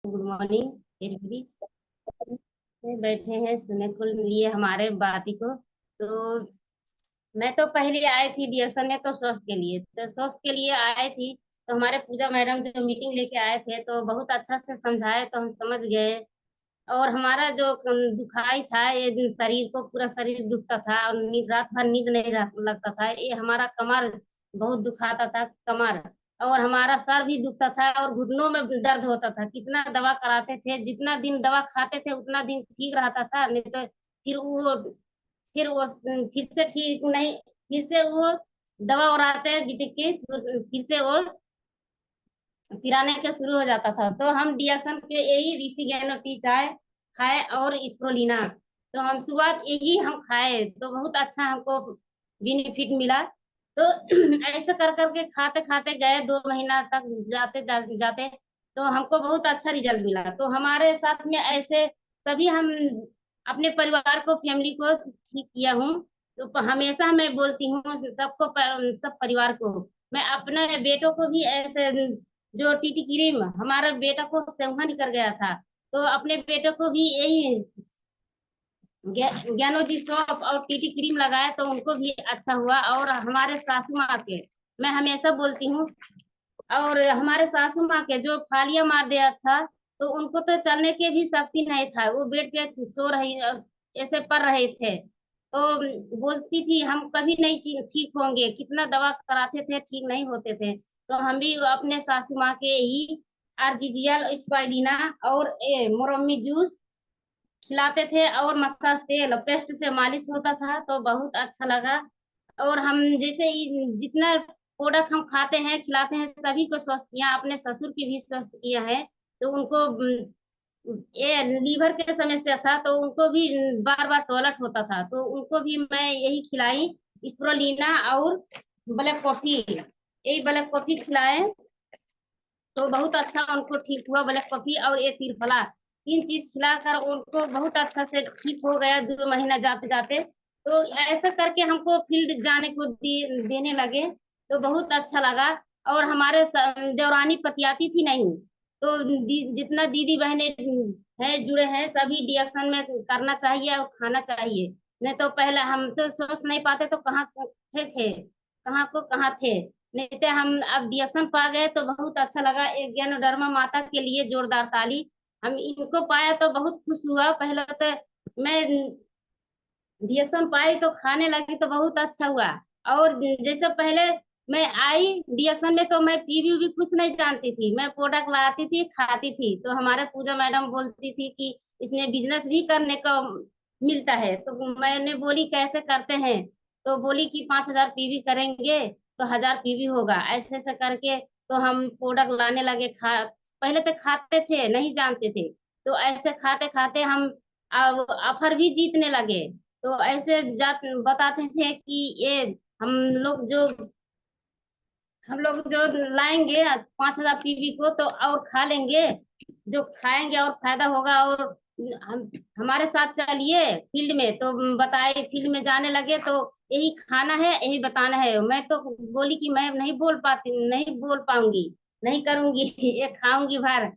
Good morning. फिर भी बैठे हैं सुनने को लिए हमारे बाती को। तो मैं तो पहले आई थी डिएक्शन में, तो स्वास्थ्य के लिए, तो स्वास्थ्य के लिए आई थी। तो हमारे पूजा मैडम जो मीटिंग लेके आए थे तो बहुत अच्छा से समझाए, तो हम समझ गए। और हमारा जो दुखाई था, ये दिन शरीर को पूरा शरीर दुखता था और नींद, रात भर नींद नहीं लगता था। ये हमारा कमर बहुत दुखाता था, कमर। और हमारा सर भी दुखता था और घुटनों में दर्द होता था। कितना दवा कराते थे, जितना दिन दवा खाते थे उतना दिन ठीक रहता था, नहीं तो फिर वो फिर से ठीक नहीं, फिर से वो दवा और आते हैं बीत के, फिर से वो पिराने के शुरू हो जाता था। तो हम डिएक्शन के यही ऋषि गैनो टी चाय खाए और स्प्रोलिना। तो हम शुरुआत यही हम खाए तो बहुत अच्छा हमको बेनिफिट मिला। तो ऐसे कर करके खाते खाते गए 2 महीना तक, जाते जाते तो हमको बहुत अच्छा रिजल्ट मिला। तो हमारे साथ में ऐसे सभी हम अपने परिवार को, फैमिली को ठीक किया हूँ। तो हमेशा मैं बोलती हूँ सबको, सब परिवार को। मैं अपने बेटों को भी ऐसे, जो टीटी क्रीम, हमारा बेटा को सेवहा निकल गया था, तो अपने बेटे को भी यही ज्ञानो दी सौंफ और टीटी क्रीम लगाया तो उनको भी अच्छा हुआ। और हमारे सासू माँ के मैं हमेशा बोलती हूँ, और हमारे सासू माँ के जो फालिया मार दिया था, तो उनको तो चलने की भी शक्ति नहीं था, वो बेड पे सो रही, ऐसे पड़ रहे थे। तो बोलती थी हम कभी नहीं ठीक होंगे, कितना दवा कराते थे ठीक नहीं होते थे। तो हम भी अपने सासू माँ के ही आरजीजीएल, स्पाइलिना और मोरम्मी जूस खिलाते थे, और मसाज तेल पेस्ट से मालिश होता था तो बहुत अच्छा लगा। और हम जैसे जितना प्रोडक्ट हम खाते हैं खिलाते हैं सभी को स्वस्थ किया, अपने ससुर की भी स्वस्थ किया है। तो उनको ये लीवर के समस्या था तो उनको भी बार बार टॉयलेट होता था, तो उनको भी मैं यही खिलाई, स्प्रोलिना और ब्लैक कॉफी, यही ब्लैक कॉफी खिलाए। तो बहुत अच्छा उनको ठीक हुआ, ब्लैक कॉफी और ये त्रिफला, 3 चीज खिलाकर उनको बहुत अच्छा से ठीक हो गया 2 महीना जाते जाते। तो ऐसा करके हमको फील्ड जाने को देने लगे, तो बहुत अच्छा लगा। और हमारे देवरानी पतियाती थी नहीं, तो जितना दीदी बहने हैं जुड़े हैं सभी डिएक्शन में करना चाहिए और खाना चाहिए। नहीं तो पहले हम तो सोच नहीं पाते तो कहाँ थे कहाँ को कहाँ थे। नहीं तो हम अब डिएक्शन पा गए तो बहुत अच्छा लगा। एक ज्ञानोडर्मा माता के लिए जोरदार ताली। हम इनको पाया तो बहुत खुश हुआ। पहले तो मैं डिएक्शन पाई तो खाने लगी तो बहुत अच्छा हुआ। और जैसे पहले मैं आई डिएक्शन में तो मैं पीवी भी कुछ नहीं जानती थी, मैं प्रोडक्ट लाती थी खाती थी। तो हमारे पूजा मैडम बोलती थी कि इसमें बिजनेस भी करने का मिलता है। तो मैंने बोली कैसे करते हैं, तो बोली कि 5,000 पीवी करेंगे तो 1,000 पीवी होगा, ऐसे ऐसे करके। तो हम प्रोडक्ट लाने लगे, खा पहले तो खाते थे नहीं जानते थे, तो ऐसे खाते खाते हम ऑफर भी जीतने लगे। तो ऐसे बताते थे कि ये हम लोग जो हम लोग जो लाएंगे 5,000 पीवी को तो और खा लेंगे, जो खाएंगे और फायदा होगा। और हम हमारे साथ चलिए फील्ड में, तो बताए फील्ड में जाने लगे तो यही खाना है यही बताना है। मैं तो बोली कि मैं नहीं बोल पाती, नहीं बोल पाऊंगी, नहीं करूंगी ये खाऊंगी भर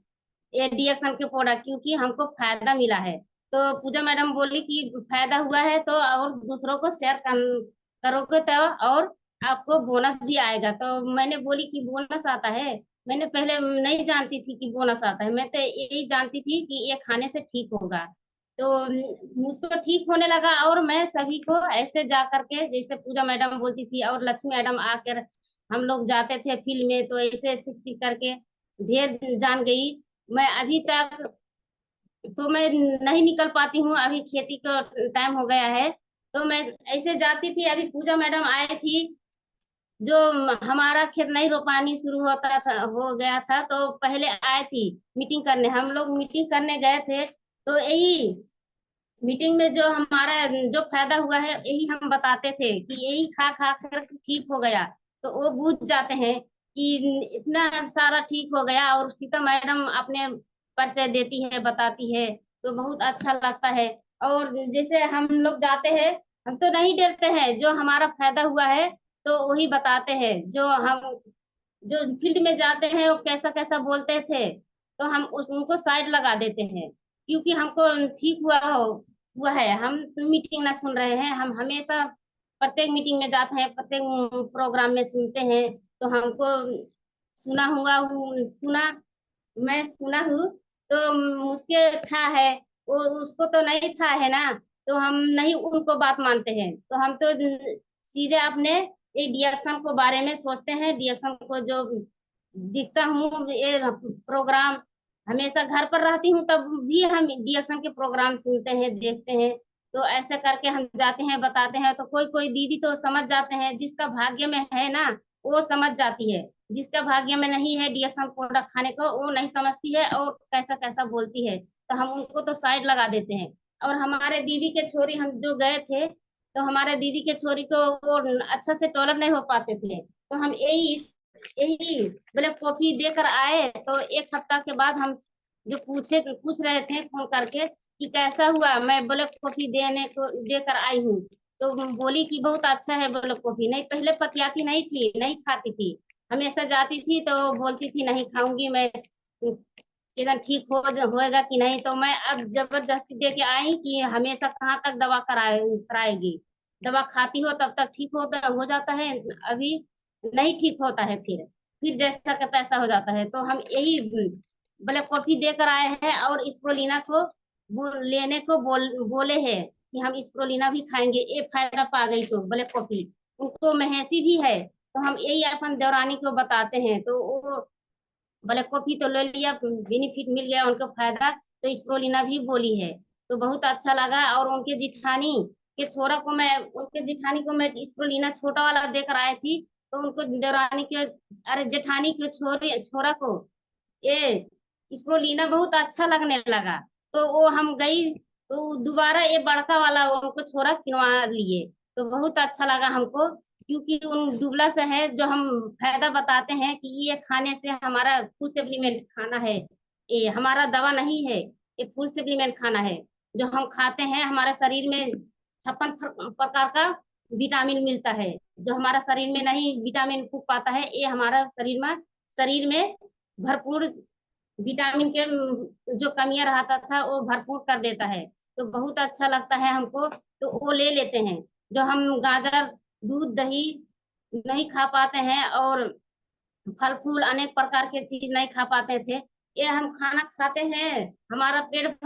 ये डिएक्शन के प्रोडक्ट, क्योंकि हमको फायदा मिला है। तो पूजा मैडम बोली कि फायदा हुआ है तो और दूसरों को शेयर करोगे तो और आपको बोनस भी आएगा। तो मैंने बोली कि बोनस आता है, मैंने पहले नहीं जानती थी कि बोनस आता है, मैं तो यही जानती थी कि ये खाने से ठीक होगा। तो मुझको ठीक होने लगा। और मैं सभी को ऐसे जा करके, जैसे पूजा मैडम बोलती थी और लक्ष्मी मैडम आकर, हम लोग जाते थे फील्ड में तो ऐसे सीख सीख करके ढेर जान गई। मैं अभी तक तो मैं नहीं निकल पाती हूँ, अभी खेती का टाइम हो गया है। तो मैं ऐसे जाती थी, अभी पूजा मैडम आई थी, जो हमारा खेत नहीं रोपानी शुरू होता था हो गया था तो पहले आए थी मीटिंग करने, हम लोग मीटिंग करने गए थे। तो यही मीटिंग में जो हमारा जो फायदा हुआ है यही हम बताते थे कि यही खा खा कर ठीक हो गया। तो वो बूझ जाते हैं कि इतना सारा ठीक हो गया। और सीता मैडम अपने परिचय देती है, बताती है, तो बहुत अच्छा लगता है। और जैसे हम लोग जाते हैं, हम तो नहीं डरते हैं, जो हमारा फायदा हुआ है तो वही बताते हैं। जो हम जो फील्ड में जाते हैं वो कैसा कैसा बोलते थे, तो हम उनको साइड लगा देते हैं, क्योंकि हमको ठीक हुआ है। हम मीटिंग ना सुन रहे हैं, हम हमेशा प्रत्येक मीटिंग में जाते हैं, प्रत्येक प्रोग्राम में सुनते हैं। तो हमको सुना मैं सुना हूँ, तो उसके था है, वो उसको तो नहीं था है ना। तो हम नहीं उनको बात मानते हैं, तो हम तो सीधे अपने ये डिएक्शन को बारे में सोचते हैं। डिएक्शन को जो दिखता हूँ ये प्रोग्राम, हमेशा घर पर रहती हूँ तब भी हम डिएक्शन के प्रोग्राम सुनते हैं, देखते हैं। तो ऐसे करके हम जाते हैं, बताते हैं, तो कोई कोई दीदी तो समझ जाते हैं, जिसका भाग्य में है ना वो समझ जाती है। जिसका भाग्य में नहीं है डिएक्शन प्रोडक्ट खाने को, वो नहीं समझती है और कैसा कैसा बोलती है, तो हम उनको तो साइड लगा देते हैं। और हमारे दीदी के छोरी हम जो गए थे, तो हमारे दीदी के छोरी को वो अच्छा से टॉलर नहीं हो पाते थे, तो हम यही यही ब्लैक कॉफी देकर आए। तो एक हफ्ता के बाद हम जो पूछ रहे थे फोन करके कि कैसा हुआ, मैं ब्लैक कॉफी देने को देकर आई हूँ। तो बोली कि बहुत अच्छा है ब्लैक कॉफी। नहीं, पहले पतियाती नहीं थी, नहीं खाती थी, हमेशा जाती थी तो बोलती थी नहीं खाऊंगी मैं, इधर ठीक होएगा कि नहीं। तो मैं अब जबरदस्ती दे के आई कि हमेशा कहाँ तक दवा कराएगी, दवा खाती हो तब तक ठीक हो जाता है, अभी नहीं ठीक होता है, फिर जैसा का तैसा हो जाता है। तो हम यही ब्लैक कॉफी देकर आए हैं, और स्प्रोलिना को लेने को बोले हैं कि हम स्प्रोलिना भी खाएंगे, ये फायदा पा गई तो ब्लैक कॉफी उनको महेसी भी है। तो हम यही अपन देवरानी को बताते हैं, तो वो ब्लैक कॉफी तो ले लिया, बेनिफिट मिल गया उनको फायदा, तो स्प्रोलिना भी बोली है। तो बहुत अच्छा लगा। और उनके जिठानी को मैं स्प्रोलिना छोटा वाला देकर आई थी, तो उनको देवरानी के, अरे जेठानी के छोरा को ये स्प्रोलिना बहुत अच्छा लगने लगा। तो वो हम गई तो दोबारा ये बड़का वाला उनको छोरा किनवा लिए। तो बहुत अच्छा लगा हमको, क्योंकि उन दुबला से है जो हम फायदा बताते हैं कि ये खाने से हमारा फूड सप्लीमेंट खाना है, ये हमारा दवा नहीं है, ये फूड सप्लीमेंट खाना है। जो हम खाते हैं हमारे शरीर में 56 प्रकार का विटामिन मिलता है, जो हमारा शरीर में नहीं विटामिन पुग पाता है, ये हमारा शरीर में भरपूर विटामिन के जो कमियां रहता था वो भरपूर कर देता है। तो बहुत अच्छा लगता है हमको, तो वो ले लेते हैं। जो हम गाजर, दूध, दही नहीं खा पाते हैं, और फल फूल अनेक प्रकार के चीज नहीं खा पाते थे, ये हम खाना खाते हैं, हमारा पेट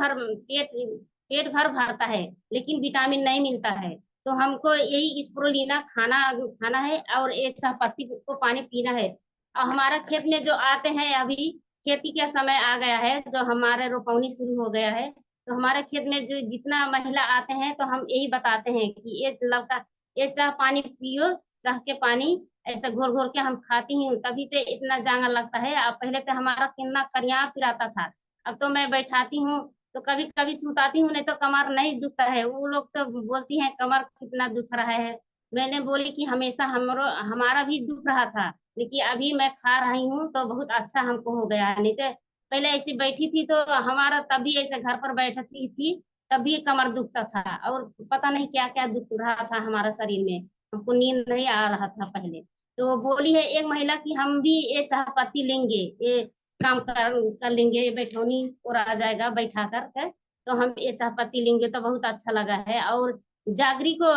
भर भरता है, लेकिन विटामिन नहीं मिलता है। तो हमको यही स्प्रोलिना खाना खाना है, और ये चाह पत्ती को पानी पीना है। और हमारा खेत में जो आते हैं, अभी खेती का समय आ गया है, जो हमारे रोपनी शुरू हो गया है, तो हमारे खेत में जो जितना महिला आते हैं, तो हम यही बताते हैं कि ये लड़का, ये चाह पानी पियो, चाह के पानी ऐसा घोर घोर के हम खाती हूँ, तभी तो इतना जांगर लगता है। अब पहले तो हमारा कितना करिया पिराता था, अब तो मैं बैठाती हूँ तो कभी कभी सुताती हूँ, नहीं तो कमर नहीं दुखता है। वो लोग तो बोलती हैं कमर कितना दुख रहा है, मैंने बोली कि हमेशा हमारा भी दुख रहा था, लेकिन अभी मैं खा रही हूँ तो बहुत अच्छा हमको हो गया है। नहीं तो पहले ऐसी बैठी थी तो हमारा तभी ऐसे घर पर बैठती थी, तभी कमर दुखता था, और पता नहीं क्या क्या दुख रहा था हमारा शरीर में, हमको नींद नहीं आ रहा था पहले। तो बोली है एक महिला कि हम भी ये चाह पत्ती लेंगे, ये काम कर लेंगे, ये बैठौनी और आ जाएगा बैठा कर तो हम ये चाह पत्ती लेंगे। तो बहुत अच्छा लगा है। और जागरी को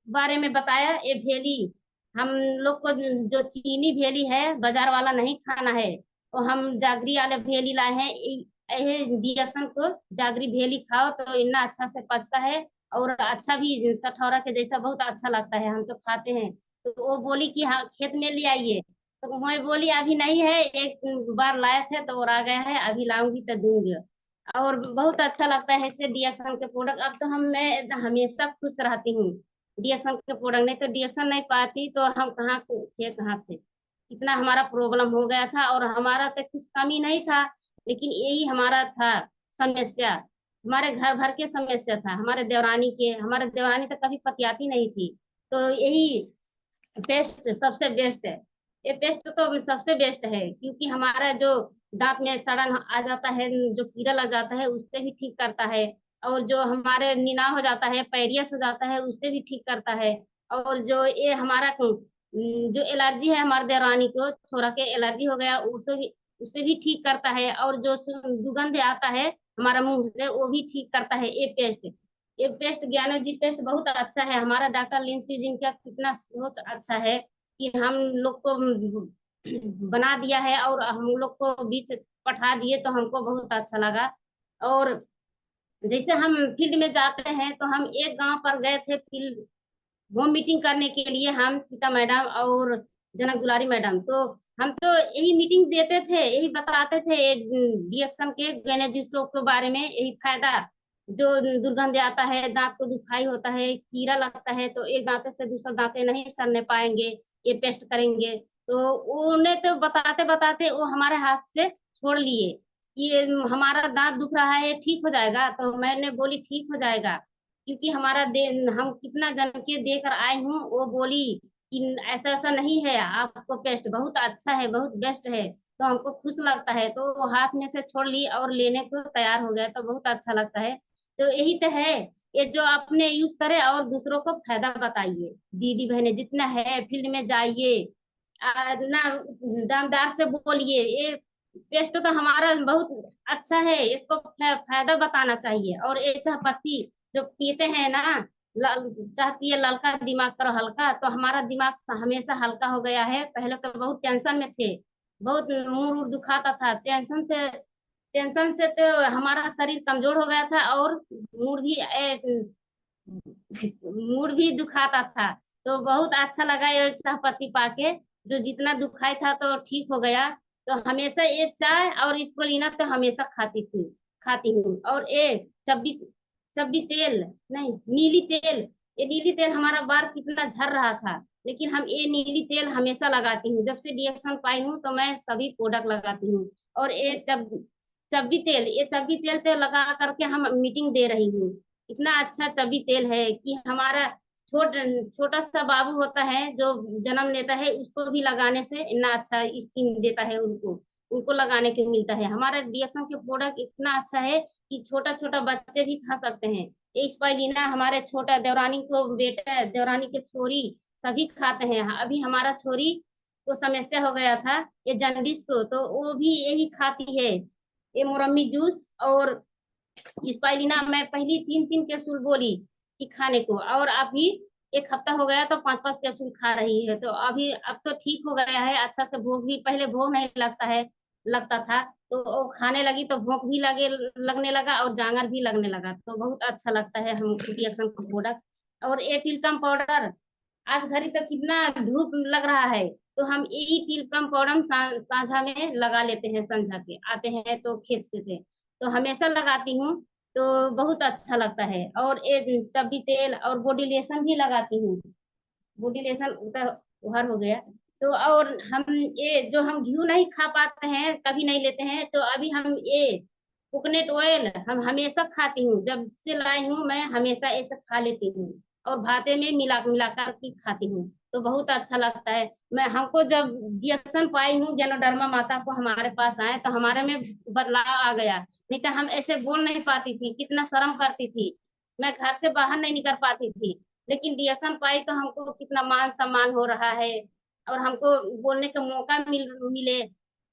बारे में बताया, ये भेली हम लोग को जो चीनी भेली है बाजार वाला नहीं खाना है, तो हम जागरी वाले भेली लाए हैं। ये डिएक्शन को जागरी भेली खाओ तो इतना अच्छा से पचता है, और अच्छा भी सठौरा के जैसा बहुत अच्छा लगता है, हम तो खाते हैं। तो वो बोली कि हाँ खेत में ले आइए, तो मैं बोली अभी नहीं है, एक बार लाए थे तो और आ गया है, अभी लाऊंगी तो दूंगी। और बहुत अच्छा लगता है इससे डीएक्शन के प्रोडक्ट। अब तो मैं हमेशा खुश रहती हूँ डीएक्शन के प्रोडक्ट, नहीं तो डीएक्शन नहीं पाती तो हम कहाँ थे, कितना हमारा प्रॉब्लम हो गया था। और हमारा तो कुछ कमी नहीं था, लेकिन यही हमारा था समस्या, हमारे घर भर के समस्या था, हमारे देवरानी तो कभी पतियाती नहीं थी। तो यही बेस्ट, सबसे बेस्ट है, ये पेस्ट तो सबसे बेस्ट है, क्योंकि हमारा जो दांत में सड़न आ जाता है, जो कीड़ा लग जाता है उससे भी ठीक करता है। और जो हमारे निना हो जाता है, पैरियस हो जाता है, उससे भी ठीक करता है। और जो ये हमारा जो एलर्जी है, हमारे देवरानी को छोरा के एलर्जी हो गया, उससे भी उसे भी ठीक करता है, और जो दुर्गंध आता है हमारा मुंह से वो भी ठीक करता है। ये पेस्ट ज्ञानोजी पेस्ट बहुत अच्छा है। हमारा डॉक्टर लिंसी जिनका कितना सोच अच्छा है कि हम लोग को बना दिया है और हम लोग को बीच पठा दिए, तो हमको बहुत अच्छा लगा। और जैसे हम फील्ड में जाते हैं तो हम एक गांव पर गए थे फील्ड होम मीटिंग करने के लिए, हम सीता मैडम और जनक दुलारी मैडम। तो हम तो यही मीटिंग देते थे, यही बताते थे रिएक्शन के गैनेजी सोप के बारे में, यही फायदा। जो दुर्गंध आता है, दांत को दुखाई होता है, कीड़ा लगता है, तो एक दांते से दूसरा दांते नहीं सरने पाएंगे, ये पेस्ट करेंगे। तो उन्हें तो बताते बताते वो हमारे हाथ से छोड़ लिए कि ये हमारा दांत दुख रहा है, ठीक हो जाएगा। तो मैंने बोली ठीक हो जाएगा, क्योंकि हमारा दे हम कितना जन के देकर आए हूँ। वो बोली कि ऐसा ऐसा नहीं है, आपको पेस्ट बहुत अच्छा है, बहुत बेस्ट है। तो हमको खुश लगता है, तो वो हाथ में से छोड़ ली और लेने को तैयार हो गया, तो बहुत अच्छा लगता है। तो यही तो है, ये जो आपने यूज करे और दूसरों को फायदा बताइए। दीदी बहने जितना है फील्ड में जाइए, ना दामदार से बोलिए, ये पेस्ट तो हमारा बहुत अच्छा है, इसको फायदा बताना चाहिए। और ये चाह पत्ती जो पीते हैं ना, चाह पिए ललका दिमाग करो हल्का, तो हमारा दिमाग हमेशा हल्का हो गया है। पहले तो बहुत टेंशन में थे, बहुत मुंह उड़ दुखाता था, टेंशन से तो हमारा शरीर कमजोर हो गया था, और मूड भी मूड भी दुखाता था। तो बहुत अच्छा लगा ये चाय पत्ती पाके, जो जितना दुखाई था तो ठीक हो गया। तो हमेशा ये चाय और स्प्रुलिना तो हमेशा खाती हूँ। और ये चब्बी चब्बी तेल, नहीं नीली तेल, ये नीली तेल हमारा बाल कितना झड़ रहा था, लेकिन हम ये नीली तेल हमेशा लगाती हूँ। जब से रिएक्शन पाई हूँ तो मैं सभी प्रोडक्ट लगाती हूँ। और ये चब्बी तेल तो लगा करके हम मीटिंग दे रही हूँ। इतना अच्छा चबी तेल है कि हमारा छोट छोटा सा बाबू होता है जो जन्म लेता है, उसको भी लगाने से इतना अच्छा स्किन देता है, उनको उनको लगाने को मिलता है। हमारा रिएक्शन के प्रोडक्ट इतना अच्छा है कि छोटा छोटा बच्चे भी खा सकते हैं। ये स्पाइलिना हमारे छोटा देवरानी को बेटा, देवरानी के छोरी सभी खाते हैं। अभी हमारा छोरी को समस्या हो गया था ये जन्डिस को, तो वो भी यही खाती है, ये मोरम्मी जूस। और स्पाइलिना मैं पहली 3 3 कैप्सूल बोली कि खाने को, और अभी 1 हफ्ता हो गया तो 5 5 कैप्सूल खा रही है। तो अभी अब तो ठीक हो गया है अच्छा से। भूख भी पहले भूख नहीं लगता था, तो वो खाने लगी तो भूख भी लगने लगा और जांगर भी लगने लगा। तो बहुत अच्छा लगता है हम रिएक्शन का प्रोडक्ट। और ये टिलकम पाउडर, आज घड़ी तो कितना धूप लग रहा है, तो हम यही टिलकम पाउडर साझा में लगा लेते हैं, संझा के आते हैं तो खेत से तो हमेशा लगाती हूँ। तो बहुत अच्छा लगता है। और ये चब्बी तेल और बॉडी लेसन भी लगाती हूँ। बॉडी लेसन तो हर हो गया। तो और हम ये जो हम घी नहीं खा पाते हैं, कभी नहीं लेते हैं, तो अभी हम ये कोकोनट ऑयल हम हमेशा खाती हूँ। जब से लाई हूँ मैं हमेशा ऐसे खा लेती हूँ, और भाते में मिला मिला कर के खाती हूँ, तो बहुत अच्छा लगता है। मैं हमको जब रिएक्शन पाई हूँ जनोडर्मा माता को हमारे पास आए, तो हमारे में बदलाव आ गया। नहीं तो हम ऐसे बोल नहीं पाती थी, कितना शर्म करती थी, मैं घर से बाहर नहीं निकल पाती थी। लेकिन रिएक्शन पाई तो हमको कितना मान सम्मान हो रहा है, और हमको बोलने का मौका मिले।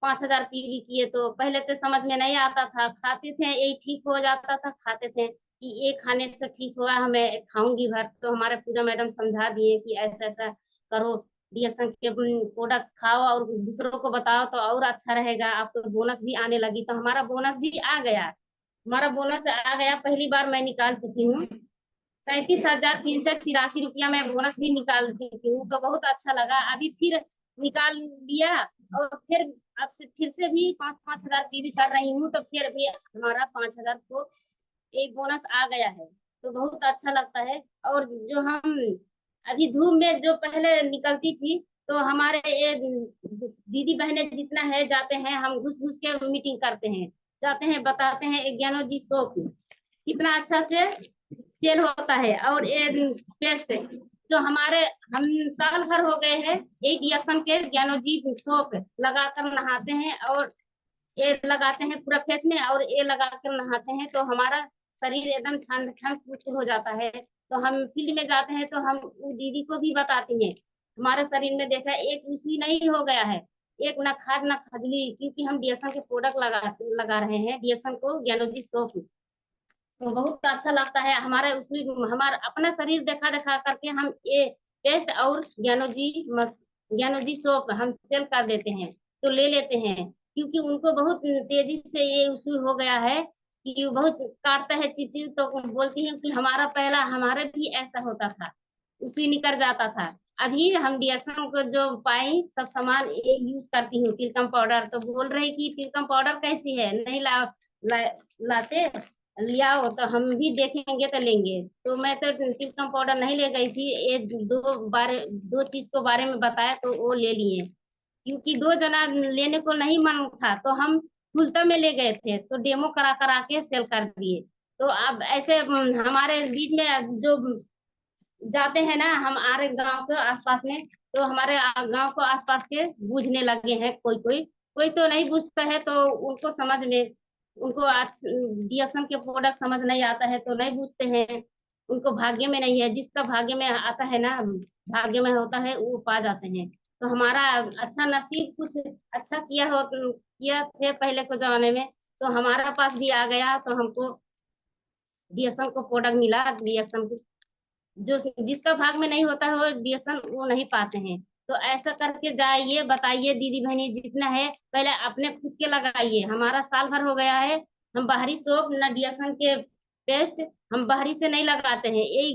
5,000 पीवी किए, तो पहले तो समझ में नहीं आता था, खाते थे यही ठीक हो जाता था, खाते थे कि ये खाने से ठीक हुआ, हमें खाऊंगी भर। तो हमारे पूजा मैडम समझा दिए कि ऐसा ऐसा करो, रिएक्शन के प्रोडक्ट खाओ और दूसरों को बताओ तो और अच्छा रहेगा, आपको बोनस भी आने लगी। तो हमारा बोनस भी आ गया, हमारा बोनस आ गया, पहली बार मैं निकाल चुकी हूँ। 37,383 रुपया मैं बोनस भी निकाल चुकी हूँ, तो बहुत अच्छा लगा। अभी फिर निकाल लिया, और फिर अब से फिर से भी 5 5 हजार पीवी कर रही हूँ, तो फिर भी हमारा 5,000 को एक बोनस आ गया है, तो बहुत अच्छा लगता है। और जो हम अभी धूप में जो पहले निकलती थी, तो हमारे ये दीदी बहने जितना है जाते हैं, हम घुस घुस के मीटिंग करते हैं, जाते हैं बताते हैं ज्ञानो जी सोप कितना अच्छा से सेल होता है। और ये पेस्ट जो हमारे हम साल भर हो गए हैं एक रिएक्शन के ज्ञानो जी सोप लगाकर नहाते हैं, और ये लगाते हैं पूरा फेस में, और ये लगाकर नहाते हैं, तो हमारा शरीर एकदम ठंड ठंड फुल हो जाता है। तो हम फील्ड में जाते हैं तो हम दीदी को भी बताते हैं, हमारे शरीर में देखा एक उसवी नहीं हो गया है, एक ना खाद ना खजली, क्योंकि हम डीएक्सन के प्रोडक्ट लगा रहे हैं, डीएक्सन को ज्ञानोजी सोप। तो बहुत अच्छा लगता है हमारे उसमें, हमारा अपना शरीर देखा देखा करके हम ये पेस्ट और ज्ञानोजी सोप हम सेल कर देते हैं, तो ले लेते हैं, क्योंकि उनको बहुत तेजी से ये इशू हो गया है कि बहुत काटता है चिपचिप, तो बोलती है कि हमारा पहला हमारे भी ऐसा होता था, उसी निकल जाता था। अभी हम डीएक्सन को जो पाई सब सामान ये यूज करती हूँ, तिलकम पाउडर, तो बोल रहे कि तिलकम पाउडर कैसी है, नहीं ला, लाते लियाओ तो हम भी देखेंगे तो लेंगे। तो मैं तो टिलकम पाउडर नहीं ले गई थी, ये दो चीज को बारे में बताया तो वो ले लिए, क्योंकि दो जना लेने को नहीं मन था, तो हम खुलता में ले गए थे, तो डेमो करा करा के सेल कर दिए। तो अब ऐसे हमारे बीच में जो जाते हैं ना, हमारे गांव के आसपास में, तो हमारे गांव को आसपास के बूझने लगे हैं, कोई कोई, कोई तो नहीं बूझता है, तो उनको समझ में, उनको आज डीएक्शन के प्रोडक्ट समझ नहीं आता है तो नहीं बूझते हैं, उनको भाग्य में नहीं है, जिसका भाग्य में आता है ना, भाग्य में होता है वो पा जाते हैं। तो हमारा अच्छा नसीब कुछ अच्छा किया थे पहले के जमाने में, तो हमारा पास भी आ गया, तो हमको डीएक्शन को प्रोडक्ट मिला, डीएक्शन जो जिसका भाग में नहीं होता है वो रिएक्शन वो नहीं पाते हैं। तो ऐसा करके जाइए, बताइए दीदी बहनी जितना है, पहले अपने खुद के लगाइए, हमारा साल भर हो गया है, हम बाहरी सोप न रिएक्शन के पेस्ट हम बाहरी से नहीं लगाते हैं, यही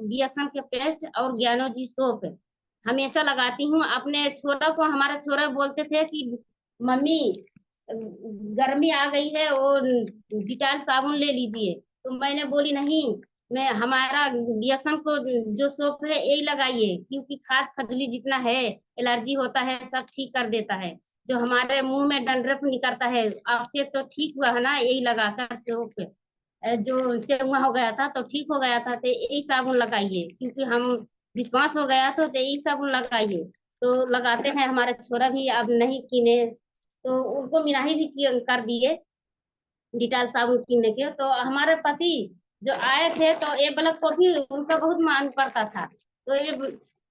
रिएक्शन के पेस्ट और ज्ञानो जी सोप हमेशा लगाती हूँ। अपने छोरा को, हमारा छोरा बोलते थे कि मम्मी गर्मी आ गई है, वो डिटॉल साबुन ले लीजिए, तो मैंने बोली नहीं, मैं हमारा रिएक्शन को जो सोप है यही लगाइए, क्योंकि खास खजली जितना है, एलर्जी होता है, सब ठीक कर देता है। जो हमारे मुंह में डंड्रफ निकलता है, आपके तो ठीक हुआ है ना यही लगाकर सोप, जो सेवुआ हो गया था तो ठीक हो गया था, तो यही साबुन लगाइए, क्योंकि हम विश्वास हो गया तो यही साबुन लगाइए। तो लगाते हैं, हमारे छोरा भी अब नहीं कीने, तो उनको मिनाही भी कर दिए डिटॉल साबुन कीनने के। तो हमारे पति जो आए थे, तो ये ब्लैक कॉफी उनका बहुत मान पड़ता था, तो ये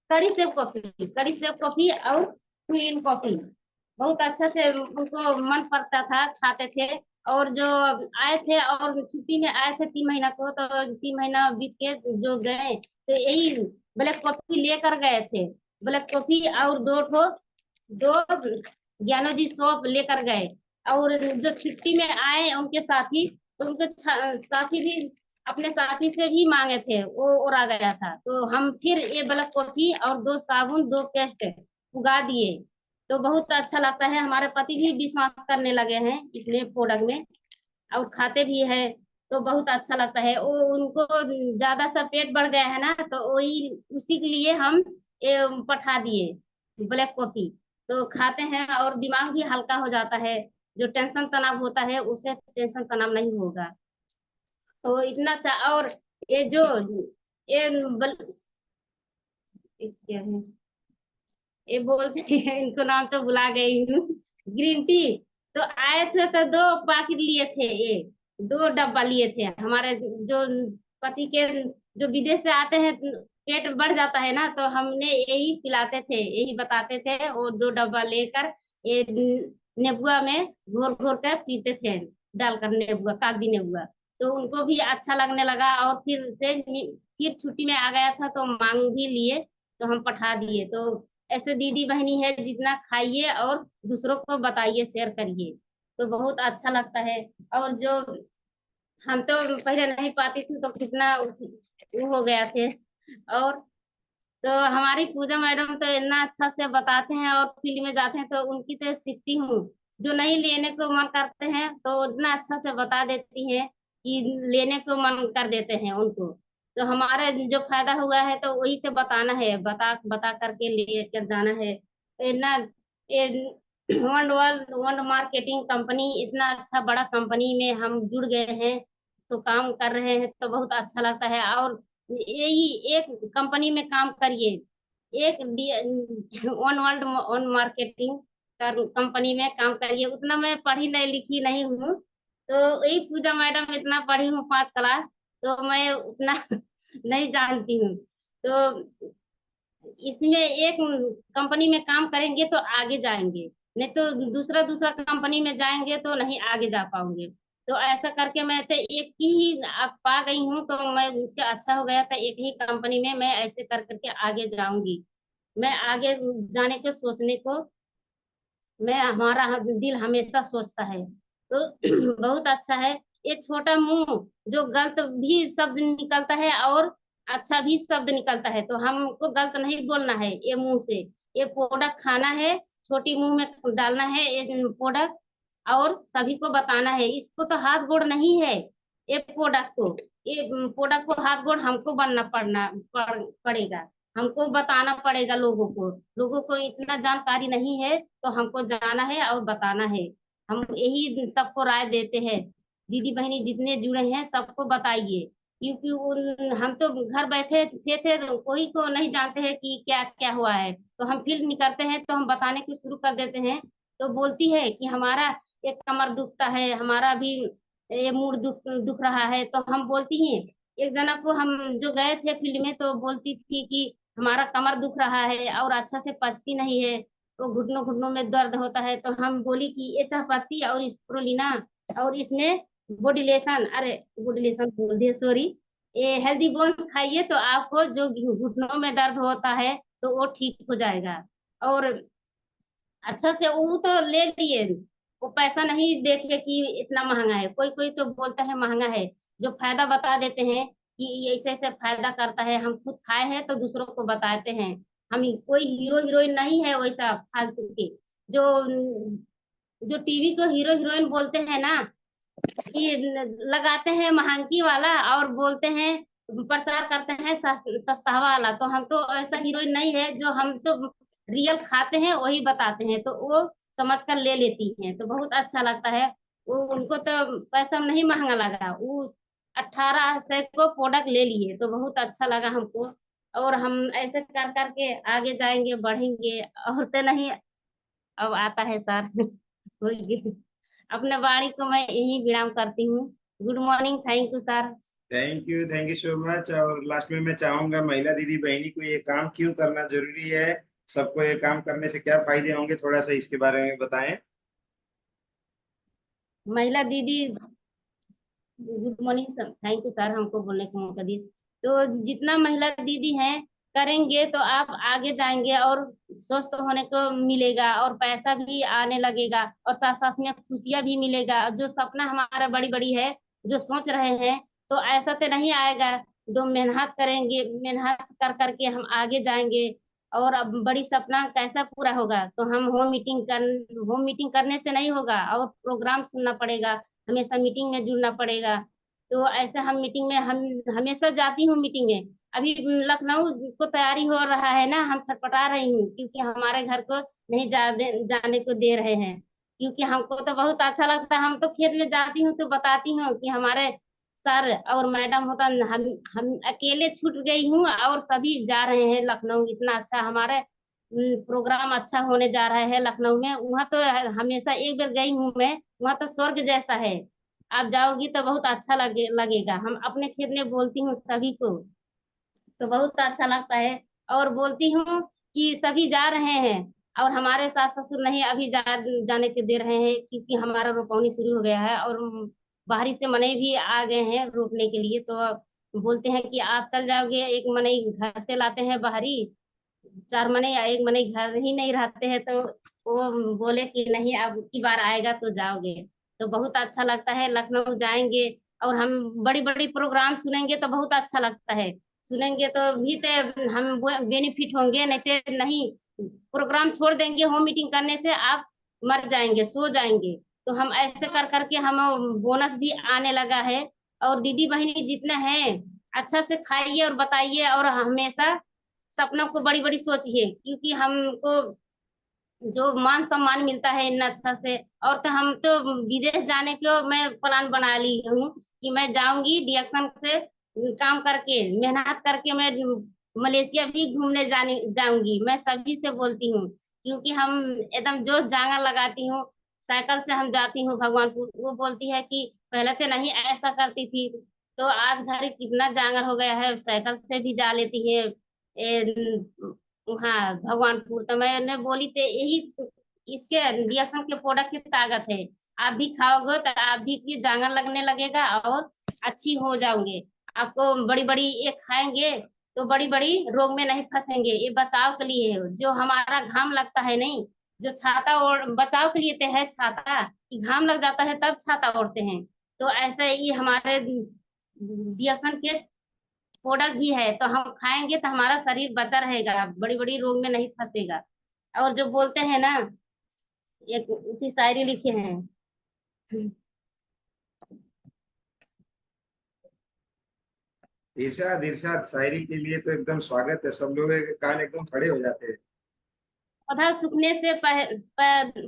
कड़ी सेब कॉफी और क्वीन कॉफी बहुत अच्छा से उनको मन पड़ता था, खाते थे। और जो आए थे और छुट्टी में आए थे 3 महीना को, तो 3 महीना बीत के जो गए, तो यही ब्लैक कॉफी लेकर गए थे, ब्लैक कॉफी और दो ज्ञानो जी सौंफ लेकर गए। और जो छुट्टी में आए उनके साथी, तो उनके साथी भी अपने साथी से भी मांगे थे, वो और आ गया था, तो हम फिर ये ब्लैक कॉफी और 2 साबुन 2 पेस्ट उगा दिए। तो बहुत अच्छा लगता है, हमारे पति भी विश्वास करने लगे हैं इसमें प्रोडक्ट में, और खाते भी है, तो बहुत अच्छा लगता है। वो उनको ज्यादा सा पेट बढ़ गया है ना, तो वही उसी के लिए हम पठा दिए ब्लैक कॉफी, तो खाते हैं और दिमाग भी हल्का हो जाता है, जो टेंशन तनाव होता है उसे टेंशन तनाव नहीं होगा। तो इतना सा, और ये जो ये क्या है, ये बोलते हैं इनको नाम तो भुला गई हूँ, ग्रीन टी। तो आए थे तो 2 पैकेट लिए थे, ये 2 डब्बा लिए थे हमारे जो पति के, जो विदेश से आते हैं, पेट बढ़ जाता है ना, तो हमने यही पिलाते थे, यही बताते थे, वो 2 डब्बा लेकर ये नेबुआ में घोर घोर कर पीते थे, डालकर नेबुआ, कागजी नेबुआ। तो उनको भी अच्छा लगने लगा, और फिर छुट्टी में आ गया था तो मांग भी लिए, तो हम पठा दिए। तो ऐसे दीदी बहनी है, जितना खाइए और दूसरों को बताइए, शेयर करिए, तो बहुत अच्छा लगता है। और जो हम तो पहले नहीं पाती थी, तो कितना वो हो गया थे। और तो हमारी पूजा मैडम तो इतना अच्छा से बताते हैं, और फील्ड में जाते हैं तो उनकी तो सीखती हूँ, जो नहीं लेने को मन करते हैं तो इतना अच्छा से बता देती हैं कि लेने को मन कर देते हैं उनको। तो हमारा जो फायदा हुआ है तो वही तो बताना है, बता बता करके लेकर जाना है। तो ना ये वर्ल्ड मार्केटिंग कंपनी, इतना अच्छा बड़ा कंपनी में हम जुड़ गए हैं, तो काम कर रहे हैं, तो बहुत अच्छा लगता है। और यही एक कंपनी में काम करिए, एक one world one marketing company में काम करिए। उतना मैं पढ़ी नहीं लिखी नहीं हूँ, तो यही पूजा मैडम इतना पढ़ी हूँ 5 क्लास, तो मैं उतना नहीं जानती हूँ। तो इसमें एक कंपनी में काम करेंगे तो आगे जाएंगे, नहीं तो दूसरा दूसरा कंपनी में जाएंगे तो नहीं आगे जा पाओगे। तो ऐसा करके मैं तो एक ही अब पा गई हूँ, तो मैं उसके अच्छा हो गया था, एक ही कंपनी में मैं ऐसे कर करके आगे जाऊंगी। मैं आगे जाने को सोचने को मैं हमारा दिल हमेशा सोचता है। तो बहुत अच्छा है। ये छोटा मुंह जो गलत भी शब्द निकलता है और अच्छा भी शब्द निकलता है, तो हमको गलत नहीं बोलना है ये मुंह से। ये प्रोडक्ट खाना है, छोटी मुंह में डालना है ये प्रोडक्ट, और सभी को बताना है। इसको तो हाथ गोड़ नहीं है, ये प्रोडक्ट को, ये प्रोडक्ट को हाथ गोड़ हमको बनना पड़ेगा। हमको बताना पड़ेगा लोगों को। लोगों को इतना जानकारी नहीं है, तो हमको जाना है और बताना है। हम यही सबको राय देते हैं, दीदी बहनी जितने जुड़े हैं सबको बताइए। क्योंकि हम तो घर बैठे थे तो कोई को नहीं जानते हैं कि क्या क्या हुआ है। तो हम फील्ड निकलते हैं तो हम बताने को शुरू कर देते हैं। तो बोलती है कि हमारा एक कमर दुखता है, हमारा भी ये मूड दुख दुख रहा है, तो हम बोलती हैं। एक जना को हम जो गए थे फील्ड में, तो बोलती थी कि हमारा कमर दुख रहा है और अच्छा से पचती नहीं है, तो घुटनों घुटनों में दर्द होता है। तो हम बोली कि ये चाहपत्ती और स्प्रुलिना और इसमें बॉडीलेशन, अरे बॉडीलेशन बोल दिए, सॉरी, ये हेल्दी बोन्स खाइए, तो आपको जो घुटनों में दर्द होता है तो वो ठीक हो जाएगा। और अच्छा से वो तो ले लिए, वो पैसा नहीं देखे कि इतना महंगा है। कोई कोई तो बोलता है महंगा है, जो फायदा बता देते हैं कि ये ऐसे ऐसे फायदा करता है। हम खुद खाए हैं तो दूसरों को बताते हैं। हम कोई हीरो हीरोइन नहीं है वैसा फालतू के, जो जो टीवी को हीरो हीरोइन बोलते हैं ना, कि लगाते हैं महंगी वाला और बोलते हैं, प्रचार करते हैं सस्ता वाला। तो हम तो ऐसा हीरोइन नहीं है, जो हम तो रियल खाते हैं वही बताते हैं, तो वो समझ कर ले लेती हैं, तो बहुत अच्छा लगता है। वो उनको तो पैसा नहीं महंगा लगा, वो 1800 को प्रोडक्ट ले लिए, तो बहुत अच्छा लगा हमको। और हम ऐसे कर करके आगे जाएंगे, बढ़ेंगे। और तो नहीं, अब आता है सर। अपने वाणी को मैं यही विराम करती हूँ। Good morning, thank you sir. Thank you so much. और लास्ट में मैं चाहूंगा, महिला दीदी बहनी को ये काम क्यों करना जरूरी है, सबको ये काम करने से क्या फायदे होंगे, थोड़ा सा इसके बारे में बताएं। महिला दीदी, good morning sir, thank you sir हमको बोलने का मौका दिए। तो जितना महिला दीदी हैं करेंगे तो आप आगे जाएंगे, और स्वस्थ होने को मिलेगा, और पैसा भी आने लगेगा, और साथ साथ में खुशियां भी मिलेगा। जो सपना हमारा बड़ी बड़ी है, जो सोच रहे हैं, तो ऐसा तो नहीं आएगा। जो मेहनत करेंगे, मेहनत कर करके हम आगे जाएंगे। और अब बड़ी सपना कैसा पूरा होगा, तो हम होम मीटिंग करने से नहीं होगा, और प्रोग्राम सुनना पड़ेगा, हमेशा मीटिंग में जुड़ना पड़ेगा। तो ऐसे हम मीटिंग में, हम हमेशा जाती हूँ मीटिंग में। अभी लखनऊ को तैयारी हो रहा है ना, हम छटपटा रही हूँ, क्योंकि हमारे घर को नहीं जाने को दे रहे हैं। क्योंकि हमको तो बहुत अच्छा लगता है, हम तो खेत में जाती हूँ तो बताती हूँ कि हमारे सर और मैडम होता, हम अकेले छूट गई हूँ और सभी जा रहे हैं लखनऊ। इतना अच्छा हमारे प्रोग्राम अच्छा होने जा रहा है लखनऊ में। वहाँ तो हमेशा एक बार गई हूँ मैं, वहाँ तो स्वर्ग जैसा है। आप जाओगी तो बहुत अच्छा लगेगा। हम अपने खेत में बोलती हूँ सभी को, तो बहुत अच्छा लगता है। और बोलती हूँ कि सभी जा रहे हैं, और हमारे सास ससुर नहीं अभी जाने के दे रहे हैं, क्योंकि हमारा रोपनी शुरू हो गया है, और बाहरी से मने भी आ गए हैं रोपने के लिए। तो बोलते हैं कि आप चल जाओगे, एक मनई घर से लाते हैं बाहरी, 4 महीने या 1 महीने घर ही नहीं रहते हैं। तो वो बोले कि नहीं, अब की बार आएगा तो जाओगे। तो बहुत अच्छा लगता है, लखनऊ जाएंगे और हम बड़ी बड़ी प्रोग्राम सुनेंगे तो बहुत अच्छा लगता है। सुनेंगे तो भी तो हम बेनिफिट होंगे, नहीं तो नहीं। प्रोग्राम छोड़ देंगे, होम मीटिंग करने से आप मर जाएंगे, सो जाएंगे। तो हम ऐसे कर करके हम बोनस भी आने लगा है। और दीदी बहनी जितना है, अच्छा से खाइए और बताइए, और हमेशा सपनों को बड़ी बड़ी सोचिए, क्योंकि हमको जो मान सम्मान मिलता है इतना अच्छा से। और तो हम तो विदेश जाने को मैं प्लान बना ली हूँ, कि मैं जाऊंगी डीएक्शन से काम करके, मेहनत करके मैं मलेशिया भी घूमने जाने जाऊंगी। मैं सभी से बोलती हूँ, क्योंकि हम एकदम जोश जांगर लगाती हूँ। साइकिल से हम जाती हूँ भगवानपुर, वो बोलती है कि पहले तो नहीं ऐसा करती थी, तो आज घर कितना जांगर हो गया है, साइकिल से भी जा लेती है। हाँ भगवानपुर। तो मैंने बोली तो यही इसके रिएक्शन के प्रोडक्ट की ताकत है। आप भी खाओगे तो आप भी की जांगर लगने लगेगा और अच्छी हो जाओगे। आपको बड़ी बड़ी ये खाएंगे तो बड़ी बड़ी रोग में नहीं फंसेंगे। ये बचाव के लिए है। जो हमारा घाम लगता है नहीं, जो छाता ओढ़ बचाव के लिए तो है छाता, कि घाम लग जाता है तब छाता ओढ़ते हैं। तो ऐसे ही हमारे रिएक्शन के प्रोडक्ट भी है, तो हम खाएंगे तो हमारा शरीर बचा रहेगा, बड़ी बड़ी रोग में नहीं फंसेगा। और जो बोलते हैं ना, एक इतनी शायरी लिखे हैं। इरशाद इरशाद, शायरी के लिए तो एकदम स्वागत है, सब लोग के कान एकदम खड़े हो जाते हैं। पौधा सूखने से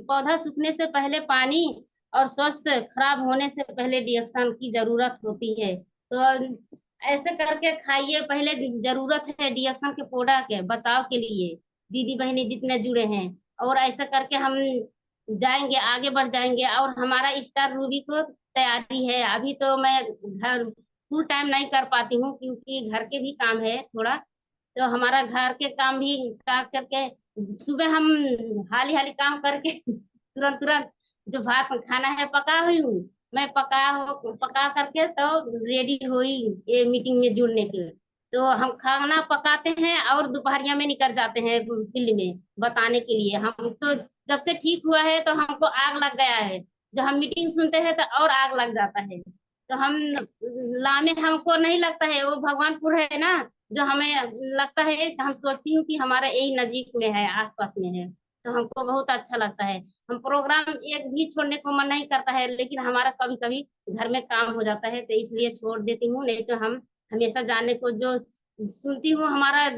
पौधा सूखने से पहले पानी और स्वास्थ्य खराब होने से पहले रिएक्शन की जरूरत होती है। तो ऐसे करके खाइए, पहले जरूरत है रिएक्शन के पौधा के बचाव के लिए। दीदी बहनी जितने जुड़े हैं, और ऐसा करके हम जाएंगे, आगे बढ़ जाएंगे। और हमारा स्टार रूबी को तैयारी है। अभी तो मैं घर फुल टाइम नहीं कर पाती हूँ, क्योंकि घर के भी काम है थोड़ा। तो हमारा घर के काम भी कर करके सुबह हम हाली हाली काम करके तुरंत तुरंत जो भात खाना है पका हुई हूँ। मैं पका करके तो रेडी हुई ये मीटिंग में जुड़ने के। तो हम खाना पकाते हैं और दोपहरिया में निकल जाते हैं फील्ड में बताने के लिए। हम तो जब से ठीक हुआ है तो हमको आग लग गया है। जब हम मीटिंग सुनते हैं तो और आग लग जाता है। तो हम लामे हमको नहीं लगता है, वो भगवानपुर है ना जो हमें लगता है। हम सोचती हूँ कि हमारा यही नजीक में है, आसपास में है। तो हमको बहुत अच्छा लगता है। हम प्रोग्राम एक भी छोड़ने को मन नहीं करता है, लेकिन हमारा कभी कभी घर में काम हो जाता है तो इसलिए छोड़ देती हूँ। नहीं तो हम हमेशा जाने को जो सुनती हूँ, हमारा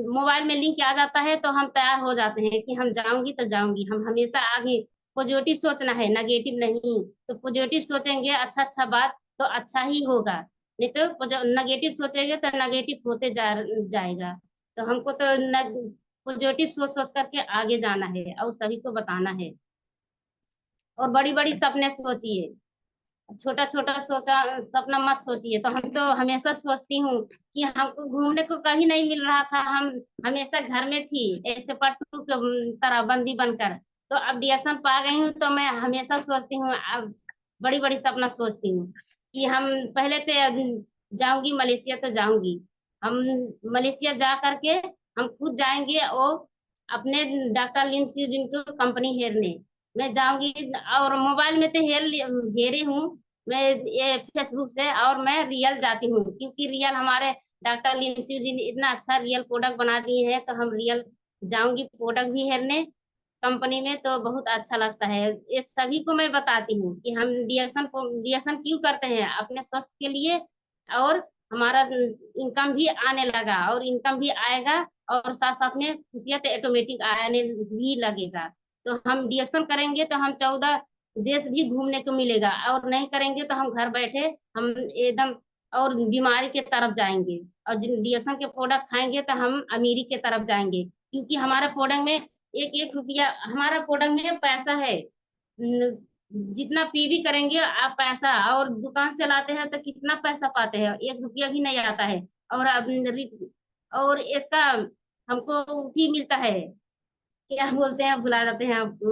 मोबाइल में लिंक आ जाता है तो हम तैयार हो जाते हैं कि हम जाऊंगी तो जाऊंगी। हम हमेशा आगे पॉजिटिव सोचना है, नेगेटिव नहीं। तो पॉजिटिव सोचेंगे अच्छा अच्छा बात तो अच्छा ही होगा। नहीं तो नेगेटिव सोचेंगे तो नेगेटिव होते जाएगा। तो हमको तो पॉजिटिव सोच सोच करके आगे जाना है और सभी को बताना है। और बड़ी बड़ी सपने सोचिए, छोटा छोटा सोचा सपना मत सोचिए। तो हम तो हमेशा सोचती हूँ कि हमको घूमने को कभी नहीं मिल रहा था। हम हमेशा घर में थी ऐसे पट्टू के तरह बंदी बनकर। तो अब डीएक्शन पा गई हूँ तो मैं हमेशा सोचती हूँ, अब बड़ी बड़ी सपना सोचती हूँ कि हम पहले तो जाऊंगी मलेशिया, तो जाऊंगी हम मलेशिया जा करके हम खुद जाएंगे और अपने डॉक्टर लिन जिनको कंपनी हेरने मैं जाऊंगी। और मोबाइल में तो हेरे हूँ मैं ये फेसबुक से, और मैं रियल जाती हूँ क्योंकि रियल हमारे डॉक्टर लिंसी जी ने इतना अच्छा रियल प्रोडक्ट बना दिए हैं। तो हम रियल जाऊंगी प्रोडक्ट भी हेरने कंपनी में। तो बहुत अच्छा लगता है। ये सभी को मैं बताती हूँ कि हम रिएक्शन क्यों करते हैं, अपने स्वास्थ्य के लिए। और हमारा इनकम भी आने लगा और इनकम भी आएगा, और साथ साथ में खुशियत ऑटोमेटिक आने भी लगेगा। तो हम रिएक्शन करेंगे तो हम 14 देश भी घूमने को मिलेगा, और नहीं करेंगे तो हम घर बैठे हम एकदम और बीमारी के तरफ जाएंगे। और जिन रिएक्शन के प्रोडक्ट खाएंगे तो हम अमीरी के तरफ जाएंगे, क्योंकि हमारे प्रोडक्ट में एक एक रुपया, हमारा प्रोडक्ट में पैसा है। न- जितना पीवी करेंगे आप पैसा, और दुकान से लाते हैं तो कितना पैसा पाते हैं, 1 रुपया भी नहीं आता है। और और इसका हमको उठी मिलता है, क्या बोलते हैं भुला जाते हैं आपको,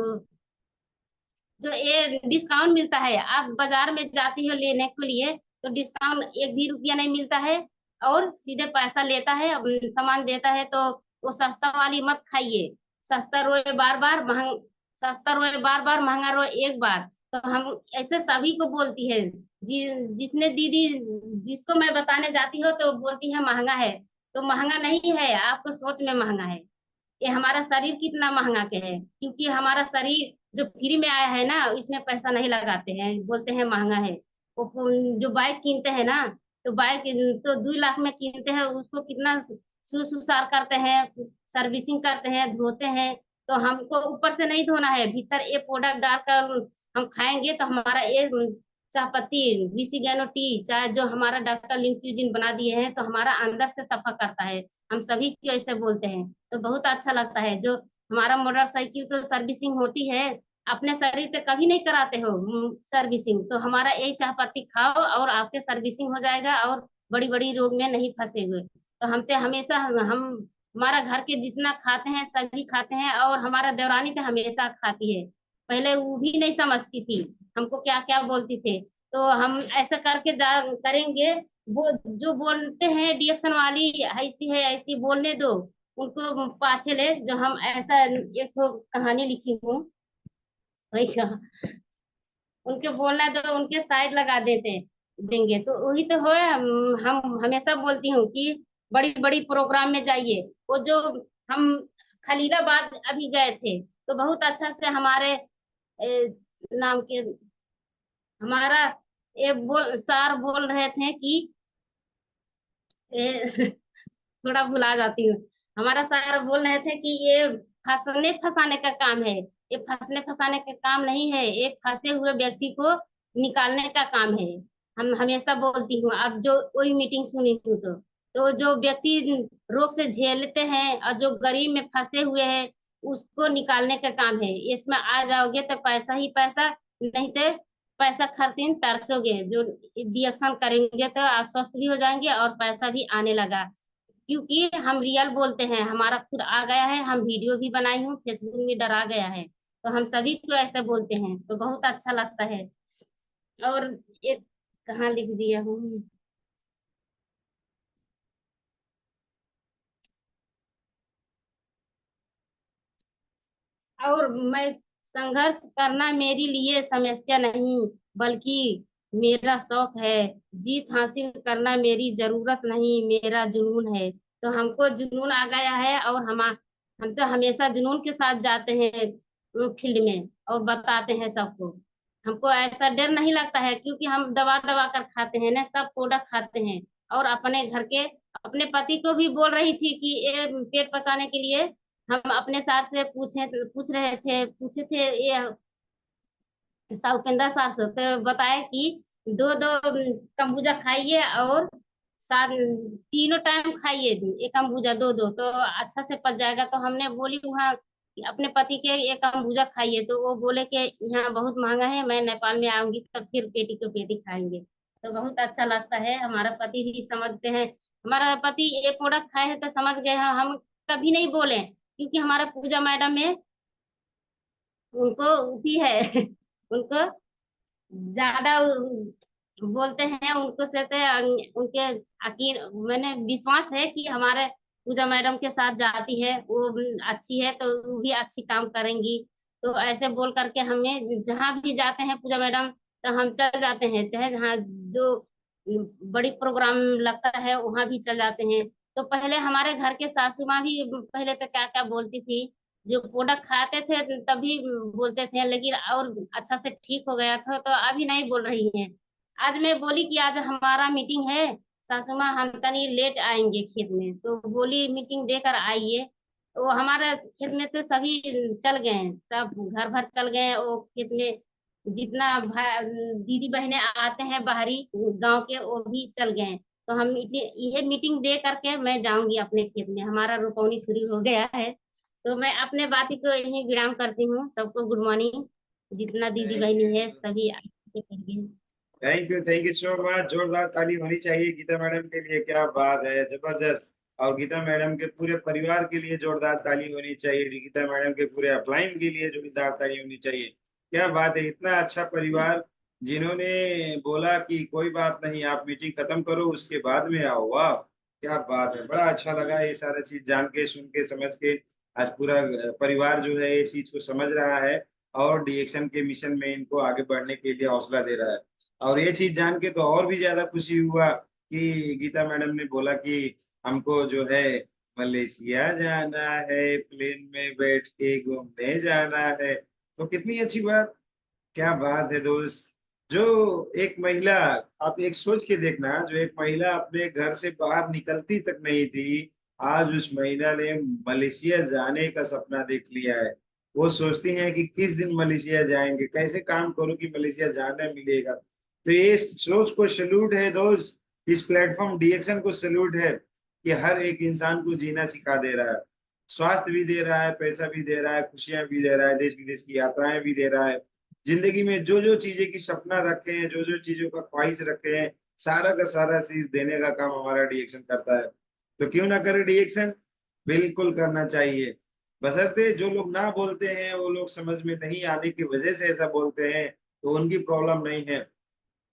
जो ये डिस्काउंट मिलता है। आप बाजार में जाती हो लेने के लिए तो डिस्काउंट 1 भी रुपया नहीं मिलता है, और सीधे पैसा लेता है, सामान देता है। तो वो सस्ता वाली मत खाइए। सस्ता रोए बार बार महंग सस्ता रोए बार बार, महंगा रोए एक बार। तो हम ऐसे सभी को बोलती है। जिसने दीदी जिसको मैं बताने जाती हूँ तो बोलती है महंगा है। तो महंगा नहीं है, आपको सोच में महंगा है। ये हमारा शरीर कितना महंगा के है, क्योंकि हमारा शरीर जो फ्री में आया है ना, इसमें पैसा नहीं लगाते हैं, बोलते हैं महंगा है। वो जो बाइक कीनते हैं ना, तो बाइक तो 2 लाख में कीनते हैं, उसको कितना सुसार करते हैं, सर्विसिंग करते हैं, धोते हैं। तो हमको ऊपर से नहीं धोना है, भीतर ये प्रोडक्ट डालकर हम खाएंगे तो हमारा ये चाय पत्ती विशिगैनो टी, चाहे जो हमारा डॉक्टर लिंसी बना दिए हैं, तो हमारा अंदर से सफा करता है। हम सभी को ऐसे बोलते हैं। तो बहुत अच्छा लगता है। जो हमारा मोटरसाइकिल तो सर्विसिंग होती है, अपने शरीर से कभी नहीं कराते हो सर्विसिंग। तो हमारा यही चाय पत्ती खाओ और आपके सर्विसिंग हो जाएगा, और बड़ी बड़ी रोग में नहीं फंसेगे। तो हम तो हमेशा हम हमारा घर के जितना खाते हैं सभी खाते हैं, और हमारा देवरानी तो हमेशा खाती है। पहले वो भी नहीं समझती थी, हमको क्या क्या बोलती थे। तो हम ऐसा करके जा करेंगे। वो जो बोलते हैं डिएक्शन वाली ऐसी है ऐसी बोलने दो, उनको पाछे ले, जो हम ऐसा एक तो कहानी लिखी हूँ वही उनके बोलना दो, उनके साइड लगा देते देंगे, तो वही तो है। हम हमेशा बोलती हूँ कि बड़ी बड़ी प्रोग्राम में जाइए। वो जो हम खलीलाबाद अभी गए थे, तो बहुत अच्छा से हमारे नाम के हमारा सर बोल रहे थे कि थोड़ा भुला जाती हूँ। हमारा सर बोल रहे थे कि ये फंसने फंसाने का काम है। ये फंसने फंसाने का काम नहीं है, ये फंसे हुए व्यक्ति को निकालने का काम है। हम हमेशा बोलती हूँ, अब जो कोई मीटिंग सुनी हूँ तो जो व्यक्ति रोग से झेलते हैं और जो गरीब में फंसे हुए हैं, उसको निकालने का काम है। इसमें आ जाओगे तो पैसा ही पैसा, नहीं तो पैसा खातिर तरसोगे। जो रिएक्शन करेंगे तो आश्वस्त भी हो जाएंगे और पैसा भी आने लगा। क्योंकि हम रियल बोलते हैं, हमारा खुद आ गया है, हम वीडियो भी बनाई हूँ, फेसबुक में डरा गया है, तो हम सभी को ऐसे बोलते हैं तो बहुत अच्छा लगता है। और एक कहाँ लिख दिया हूँ, और मैं संघर्ष करना मेरे लिए समस्या नहीं, बल्कि मेरा शौक है। जीत हासिल करना मेरी जरूरत नहीं, मेरा जुनून है। तो हमको जुनून आ गया है, और हम तो हमेशा जुनून के साथ जाते हैं फील्ड में और बताते हैं सबको। हमको ऐसा डर नहीं लगता है, क्योंकि हम दबा दबा कर खाते हैं ना, सब प्रोडक्ट खाते हैं। और अपने घर के अपने पति को भी बोल रही थी कि ये पेट पचाने के लिए हम अपने सास से पूछे थे ये उपेंद्र सास से, तो बताए कि दो दो कम्बुजा खाइए, और साथ तीनों टाइम खाइए एक अम्बुजा दो दो, तो अच्छा से पच जाएगा। तो हमने बोली वहाँ कि अपने पति के एक अम्बुजा खाइए, तो वो बोले कि यहाँ बहुत महंगा है, मैं नेपाल में आऊंगी तब फिर पेटी को पेटी खाएंगे। तो बहुत अच्छा लगता है, हमारा पति भी समझते हैं। हमारा पति ये प्रोडक्ट खाए हैं तो समझ गए हैं, हम कभी नहीं बोले, क्योंकि हमारा पूजा मैडम में उनको उसी है उनको ज्यादा बोलते हैं, उनको से तो उनके यकीन मैंने विश्वास है कि हमारे पूजा मैडम के साथ जाती है वो अच्छी है, तो वो भी अच्छी काम करेंगी। तो ऐसे बोल करके हमें जहाँ भी जाते हैं पूजा मैडम, तो हम चल जाते हैं, चाहे जहाँ जो बड़ी प्रोग्राम लगता है वहां भी चल जाते हैं। तो पहले हमारे घर के सासू माँ भी पहले तो क्या क्या बोलती थी, जो प्रोडक्ट खाते थे तभी बोलते थे, लेकिन और अच्छा से ठीक हो गया था, तो अभी नहीं बोल रही है। आज मैं बोली कि आज हमारा मीटिंग है सासू माँ, हम तनी लेट आएंगे खेत में, तो बोली मीटिंग देकर आइए। तो हमारे खेत में तो सभी चल गए हैं, सब घर भर चल गए हैं वो खेत में। जितना दीदी बहने आते हैं बाहरी गांव के, वो भी चल गए हैं। तो हम ये मीटिंग दे करके मैं जाऊंगी अपने खेत में, हमारा रोपनी शुरू हो गया है। तो मैं अपने बात को यही विराम करती हूँ। सबको गुड मॉर्निंग, जितना दीदी थैंक बहनी है यू, सभी आगे करिए। Thank you so much. जोरदार ताली होनी चाहिए गीता मैडम के लिए, क्या बात है, जबरदस्त। और गीता मैडम के पूरे परिवार के लिए जोरदार ताली होनी चाहिए, गीता मैडम के पूरे अपलाइन के लिए जोरदार ताली होनी चाहिए। क्या बात है, इतना अच्छा परिवार जिन्होंने बोला कि कोई बात नहीं, आप मीटिंग खत्म करो उसके बाद में आओ। वाह, क्या बात है, बड़ा अच्छा लगा ये सारा चीज जान के, सुन के, समझ के। आज पूरा परिवार जो है इस चीज को समझ रहा है और डीएक्शन के मिशन में इनको आगे बढ़ने के लिए हौसला दे रहा है। और ये चीज जान के तो और भी ज्यादा खुशी हुआ कि गीता मैडम ने बोला कि हमको जो है मलेशिया जाना है, प्लेन में बैठ के घूमने जाना है। तो कितनी अच्छी बात, क्या बात है दोस्त। जो एक महिला, आप एक सोच के देखना, जो एक महिला अपने घर से बाहर निकलती तक नहीं थी, आज उस महिला ने मलेशिया जाने का सपना देख लिया है। वो सोचती हैं कि किस दिन मलेशिया जाएंगे, कैसे काम करूं कि मलेशिया जाना मिलेगा। तो ये सोच को सैल्यूट है दोस्त, इस प्लेटफॉर्म डीएक्शन को सैल्यूट है कि हर एक इंसान को जीना सिखा दे रहा है। स्वास्थ्य भी दे रहा है, पैसा भी दे रहा है, खुशियां भी दे रहा है, देश विदेश की यात्राएं भी दे रहा है। जिंदगी में जो जो चीजें की सपना रखे हैं, जो जो चीजों का ख्वाहिश रखे हैं, सारा का सारा चीज देने का काम हमारा डीएक्शन करता है। तो क्यों ना करे डीएक्शन। बिल्कुल करना चाहिए। बशर्ते जो लोग ना बोलते हैं वो लोग समझ में नहीं आने की वजह से ऐसा बोलते हैं, तो उनकी प्रॉब्लम नहीं है।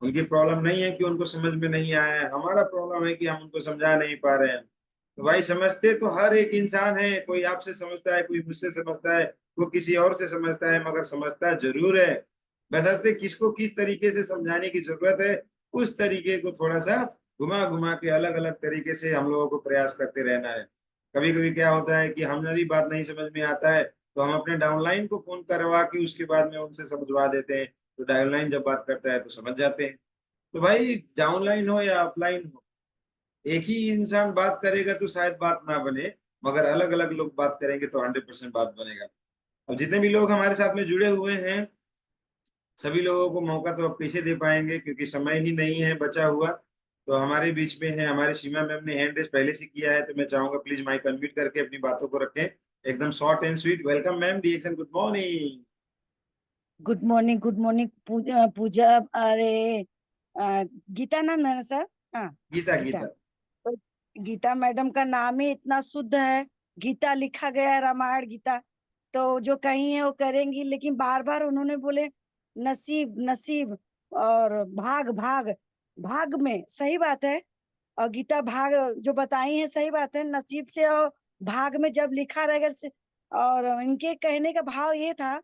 उनकी प्रॉब्लम नहीं है कि उनको समझ में नहीं आया है, हमारा प्रॉब्लम है कि हम उनको समझा नहीं पा रहे हैं। तो भाई समझते तो हर एक इंसान है, कोई आपसे समझता है, कोई मुझसे समझता है, कोई किसी और से समझता है, मगर समझता जरूर है। बशर्ते किसको किस तरीके से समझाने की जरूरत है, उस तरीके को थोड़ा सा घुमा घुमा के अलग अलग तरीके से हम लोगों को प्रयास करते रहना है। कभी कभी क्या होता है कि हमारी बात नहीं समझ में आता है, तो हम अपने डाउनलाइन को फोन करवा के उसके बाद में उनसे समझवा देते हैं। तो डाउनलाइन जब बात करता है तो समझ जाते हैं। तो भाई डाउनलाइन हो या अपलाइन हो, एक ही इंसान बात करेगा तो शायद बात ना बने, मगर अलग अलग लोग बात करेंगे तो 100% बात बनेगा। अब जितने भी लोग हमारे साथ में जुड़े हुए हैं, सभी लोगों को मौका तो अब कैसे दे पाएंगे, क्योंकि समय ही नहीं है बचा हुआ। तो हमारे बीच में है हमारी सीमा मैम ने हैंड रेस पहले से किया है, तो मैं चाहूंगा प्लीज माइक अनम्यूट करके अपनी बातों को रखें। एकदम short and sweet. Welcome ma'am, reaction. Good morning. Good morning. Good morning Pooja Pooja. अरे गीता नाम है ना सर? हाँ, गीता गीता। गीता। तो गीता मैडम का नाम ही इतना शुद्ध है। गीता लिखा गया है, रामायण गीता। तो जो कही है वो करेंगी, लेकिन बार बार उन्होंने बोले नसीब नसीब और भाग भाग। भाग में सही बात है, और गीता भाग जो बताई है सही बात है। नसीब से और भाग में जब लिखा रहेगा और इनके कहने का भाव ये था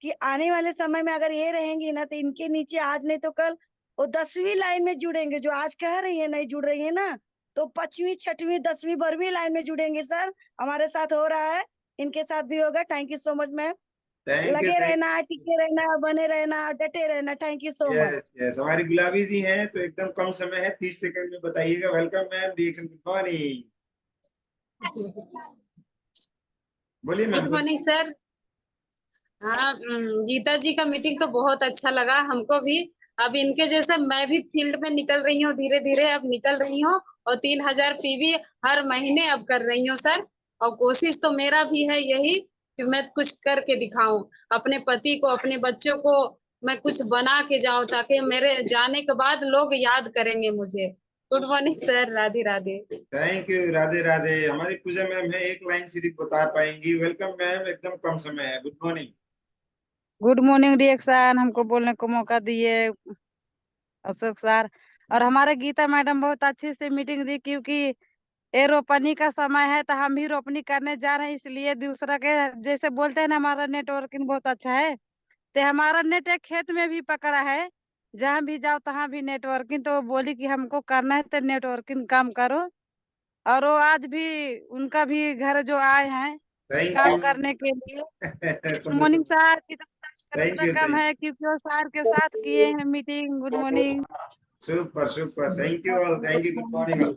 कि आने वाले समय में अगर ये रहेंगी ना तो इनके नीचे आज नहीं तो कल वो 10वीं लाइन में जुड़ेंगे। जो आज कह रही है नहीं जुड़ रही है ना, तो 5वीं 6वीं 10वीं 12वीं लाइन में जुड़ेंगे सर। हमारे साथ हो रहा है, इनके साथ भी होगा। Thank you so much ma'am. Thank you लगे थैंक रहना, टिके रहना, बने रहना, डटे रहना। Thank you so yes much. Yes, हमारी गुलाबी जी हैं, तो एकदम कम समय है, 30 सेकंड में बताइएगा। Welcome ma'am, reaction. Good morning. बोलिए मैम गुड बोलिए। Morning sir. हाँ, गीता जी का मीटिंग तो बहुत अच्छा लगा हमको भी। अब इनके जैसे मैं भी फील्ड में निकल रही हूँ, धीरे धीरे अब निकल रही हूँ। और 3,000 पीवी हर महीने अब कर रही हूँ सर। और कोशिश तो मेरा भी है यही कि मैं कुछ करके दिखाऊं अपने पति को, अपने बच्चों को। मैं कुछ बना के जाऊं ताकि मेरे जाने के बाद लोग याद करेंगे मुझे। Good morning sir, Radhe Radhe. Thank you, Radhe Radhe. हमारी पूजा मैम है, एक लाइन सिर्फ बता पाएंगी। वेलकम मैम, एकदम कम समय है। Good morning. Good morning reaction, हमको बोलने को मौका दिए अशोक सर। और हमारे गीता मैडम बहुत अच्छी से मीटिंग दी, क्योंकि ये रोपनी का समय है तो हम भी रोपनी करने जा रहे हैं, इसलिए दूसरा के जैसे बोलते हैं ना हमारा नेटवर्किंग बहुत अच्छा है। तो हमारा नेट एक खेत में भी पकड़ा है, जहाँ भी जाओ तहाँ भी नेटवर्किंग। तो वो बोली कि हमको करना है तो नेटवर्किंग काम करो। और वो आज भी उनका भी घर जो आए हैं थैंक काम यू। करने के लिए। गुड समझ मॉर्निंग समझ। सर, इतना थैंक करना यू कम थैंक है क्योंकि वो सर के साथ किए हैं meeting. Good morning. Super super, thank you all, thank you. Good morning.